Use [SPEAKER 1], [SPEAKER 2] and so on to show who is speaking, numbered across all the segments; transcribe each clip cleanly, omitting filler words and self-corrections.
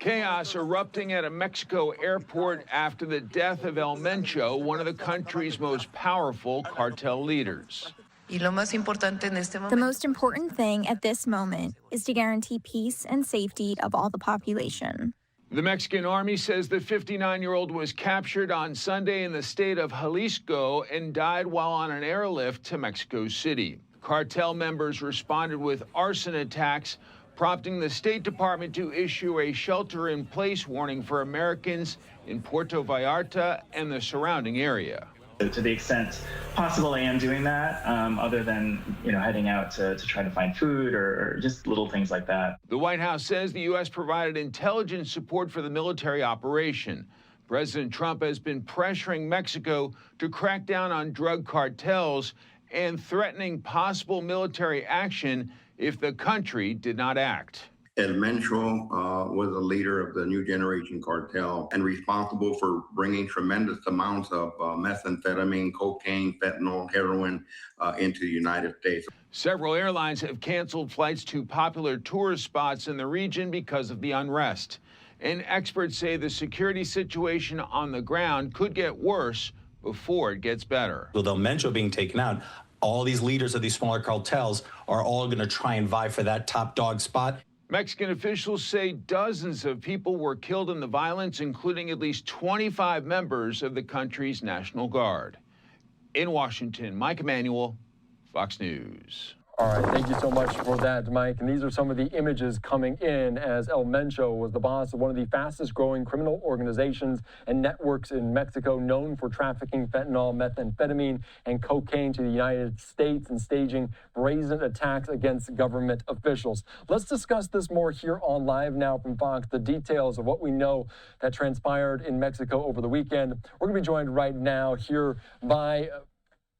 [SPEAKER 1] Chaos erupting at a Mexico airport after the death of El Mencho, one of the country's most powerful cartel leaders.
[SPEAKER 2] The most important thing at this moment is to guarantee peace and safety of all the population.
[SPEAKER 1] The Mexican army says the 59-year-old was captured on Sunday in the state of Jalisco and died while on an airlift to Mexico City. Cartel members responded with arson attacks, prompting the State Department to issue a shelter-in-place warning for Americans in Puerto Vallarta and the surrounding area.
[SPEAKER 3] To the extent possible, I am doing that, other than heading out to try to find food or just little things like that.
[SPEAKER 1] The White House says the U.S. provided intelligence support for the military operation. President Trump has been pressuring Mexico to crack down on drug cartels and threatening possible military action if the country did not act.
[SPEAKER 4] El Mencho was a leader of the new generation cartel and responsible for bringing tremendous amounts of methamphetamine, cocaine, fentanyl, heroin into the United States.
[SPEAKER 1] Several airlines have canceled flights to popular tourist spots in the region because of the unrest. And experts say the security situation on the ground could get worse before it gets better.
[SPEAKER 5] With El Mencho being taken out, all these leaders of these smaller cartels are all going to try and vie for that top dog spot.
[SPEAKER 1] Mexican officials say dozens of people were killed in the violence, including at least 25 members of the country's National Guard. In Washington, Mike Emanuel, Fox News.
[SPEAKER 6] All right, thank you so much for that, Mike. And these are some of the images coming in as El Mencho was the boss of one of the fastest growing criminal organizations and networks in Mexico, known for trafficking fentanyl, methamphetamine, and cocaine to the United States and staging brazen attacks against government officials. Let's discuss this more here on Live Now from Fox, the details of what we know that transpired in Mexico over the weekend. We're going to be joined right now here by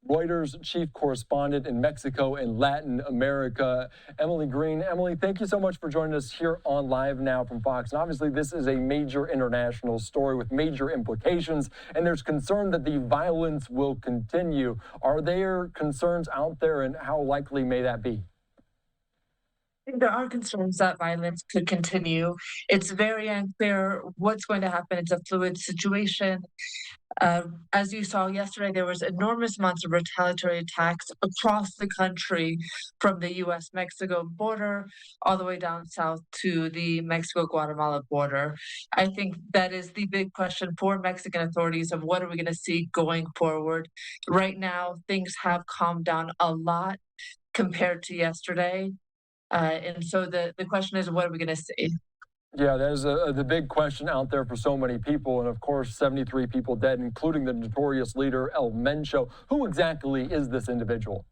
[SPEAKER 6] Reuters Chief Correspondent in Mexico and Latin America, Emily Green. Emily, thank you so much for joining us here on Live Now from Fox. And obviously, this is a major international story with major implications, and there's concern that the violence will continue. Are there concerns out there, and how likely may that be?
[SPEAKER 7] There are concerns that violence could continue. It's very unclear what's going to happen. It's a fluid situation. As you saw yesterday, there was enormous amounts of retaliatory attacks across the country from the U.S.-Mexico border all the way down south to the Mexico-Guatemala border. I think that is the big question for Mexican authorities of what are we going to see going forward. Right now, things have calmed down a lot compared to yesterday. And so the question is, what are we going to see?
[SPEAKER 6] Yeah, there's the big question out there for so many people. And of course, 73 people dead, including the notorious leader, El Mencho. Who exactly is this individual?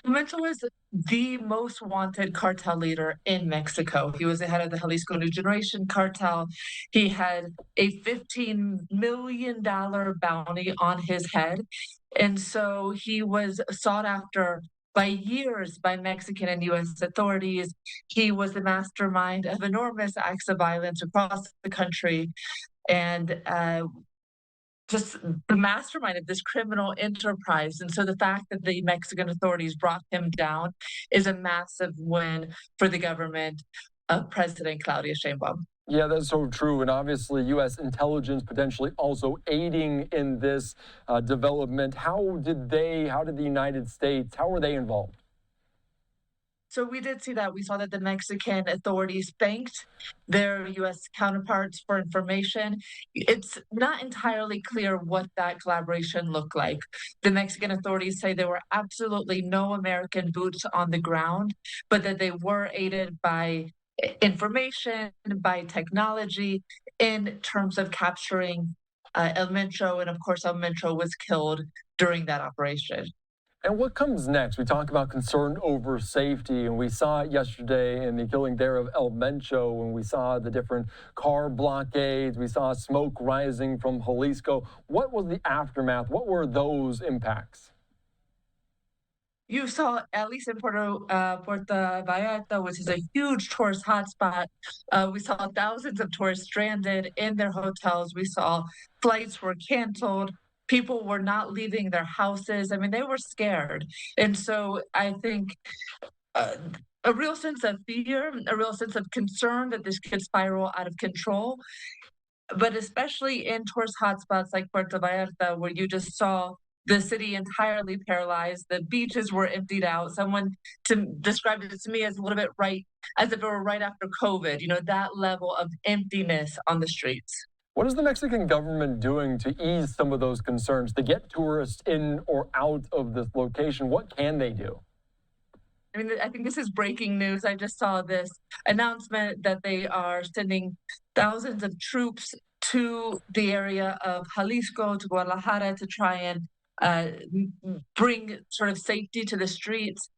[SPEAKER 7] Mencho was the most wanted cartel leader in Mexico. He was the head of the Jalisco New Generation cartel. He had a $15 million bounty on his head. And so he was sought after by years by Mexican and U.S. authorities. He was the mastermind of enormous acts of violence across the country and just the mastermind of this criminal enterprise. And so the fact that the Mexican authorities brought him down is a massive win for the government of President Claudia Sheinbaum.
[SPEAKER 6] Yeah, that's so true. And obviously, U.S. intelligence potentially also aiding in this development. How did the United States, how were they involved?
[SPEAKER 7] So we did see that. We saw that the Mexican authorities thanked their U.S. counterparts for information. It's not entirely clear what that collaboration looked like. The Mexican authorities say there were absolutely no American boots on the ground, but that they were aided by information, by technology in terms of capturing El Mencho. And of course, El Mencho was killed during that operation.
[SPEAKER 6] And what comes next? We talk about concern over safety, and we saw it yesterday in the killing there of El Mencho, when we saw the different car blockades, we saw smoke rising from Jalisco. What was the aftermath? What were those impacts?
[SPEAKER 7] You saw, at least in Puerto Vallarta, which is a huge tourist hotspot, we saw thousands of tourists stranded in their hotels. We saw flights were canceled. People were not leaving their houses. I mean, they were scared. And so I think a real sense of fear, a real sense of concern that this could spiral out of control. But especially in tourist hotspots like Puerto Vallarta, where you just saw the city entirely paralyzed, the beaches were emptied out. Someone described it to me as a little bit as if it were right after COVID, that level of emptiness on the streets.
[SPEAKER 6] What is the Mexican government doing to ease some of those concerns, to get tourists in or out of this location? What can they do?
[SPEAKER 7] I mean, I think this is breaking news. I just saw this announcement that they are sending thousands of troops to the area of Jalisco, to Guadalajara, to try and bring sort of safety to the streets.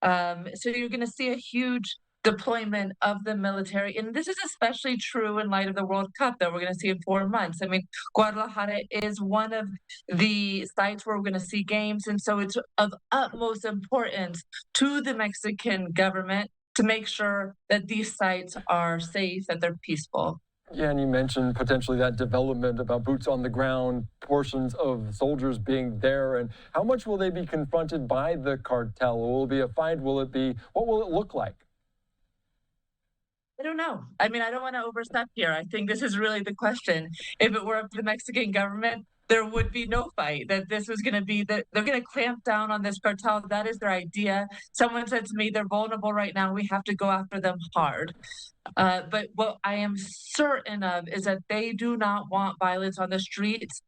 [SPEAKER 7] So you're going to see a huge deployment of the military. And this is especially true in light of the World Cup that we're going to see in 4 months. I mean, Guadalajara is one of the sites where we're going to see games. And so it's of utmost importance to the Mexican government to make sure that these sites are safe, that they're peaceful.
[SPEAKER 6] Yeah, and you mentioned potentially that development about boots on the ground, portions of soldiers being there. And how much will they be confronted by the cartel? Will it be a fight? What will it look like?
[SPEAKER 7] I don't know. I mean, I don't want to overstep here. I think this is really the question. If it were up to the Mexican government, there would be no fight, that this was going to be that they're going to clamp down on this cartel. That is their idea. Someone said to me, they're vulnerable right now. We have to go after them hard. But what I am certain of is that they do not want violence on the streets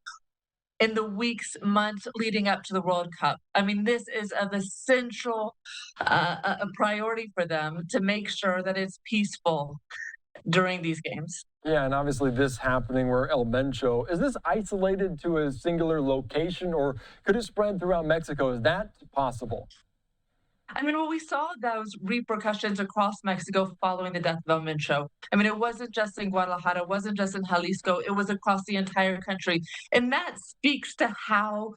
[SPEAKER 7] in the weeks, months leading up to the World Cup. I mean, this is of essential a priority for them to make sure that it's peaceful during these games.
[SPEAKER 6] Yeah, and obviously this happening where El Mencho, is this isolated to a singular location or could it spread throughout Mexico? Is that possible?
[SPEAKER 7] I mean, well, we saw those repercussions across Mexico following the death of El Mencho. I mean, it wasn't just in Guadalajara, it wasn't just in Jalisco, it was across the entire country. And that speaks to how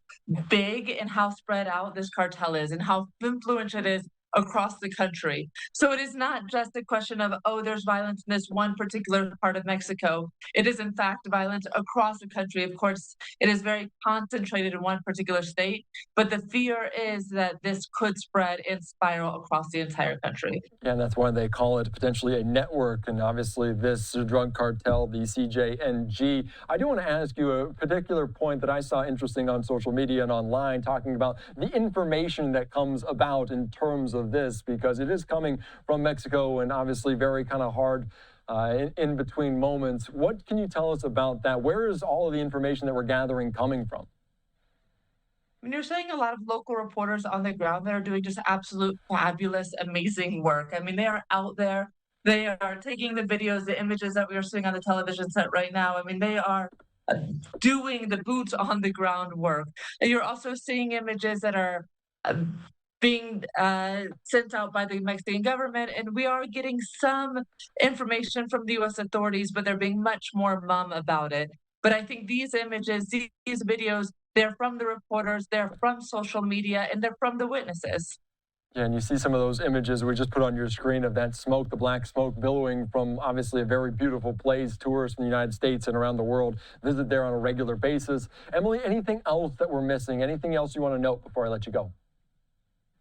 [SPEAKER 7] big and how spread out this cartel is and how influential it is across the country. So it is not just a question of, oh, there's violence in this one particular part of Mexico. It is in fact violence across the country. Of course, it is very concentrated in one particular state, but the fear is that this could spread and spiral across the entire country.
[SPEAKER 6] Yeah, and that's why they call it potentially a network. And obviously this drug cartel, the CJNG. I do want to ask you a particular point that I saw interesting on social media and online, talking about the information that comes about in terms of this, because it is coming from Mexico and obviously very kind of hard in between moments. What can you tell us about that? Where is all of the information that we're gathering coming from?
[SPEAKER 7] I mean, you're seeing a lot of local reporters on the ground that are doing just absolute fabulous, amazing work. I mean, they are out there. They are taking the videos, the images that we are seeing on the television set right now. I mean, they are doing the boots on the ground work. And you're also seeing images that are being sent out by the Mexican government, and we are getting some information from the U.S. authorities, but they're being much more mum about it. But I think these images, these videos, they're from the reporters, they're from social media, and they're from the witnesses.
[SPEAKER 6] Yeah, and you see some of those images we just put on your screen of that smoke, the black smoke billowing from obviously a very beautiful place. Tourists from the United States and around the world visit there on a regular basis. Emily, anything else that we're missing? Anything else you want to note before I let you go?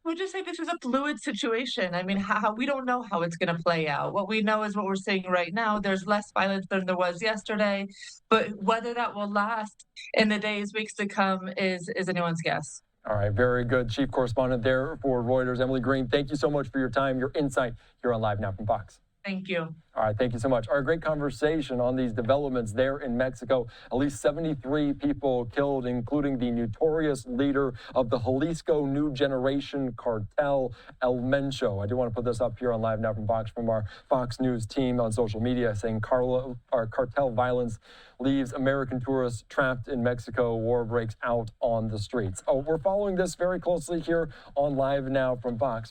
[SPEAKER 7] I would just say this is a fluid situation. I mean, we don't know how it's going to play out. What we know is what we're seeing right now. There's less violence than there was yesterday, but whether that will last in the days, weeks to come is anyone's guess.
[SPEAKER 6] All right, very good. Chief Correspondent there for Reuters, Emily Green, thank you so much for your time, your insight here on Live Now from Fox.
[SPEAKER 7] Thank you.
[SPEAKER 6] All right, thank you so much. Our great conversation on these developments there in Mexico. At least 73 people killed, including the notorious leader of the Jalisco New Generation Cartel, El Mencho. I do want to put this up here on Live Now from Fox, from our Fox News team on social media, saying cartel violence leaves American tourists trapped in Mexico. War breaks out on the streets. Oh, we're following this very closely here on Live Now from Fox.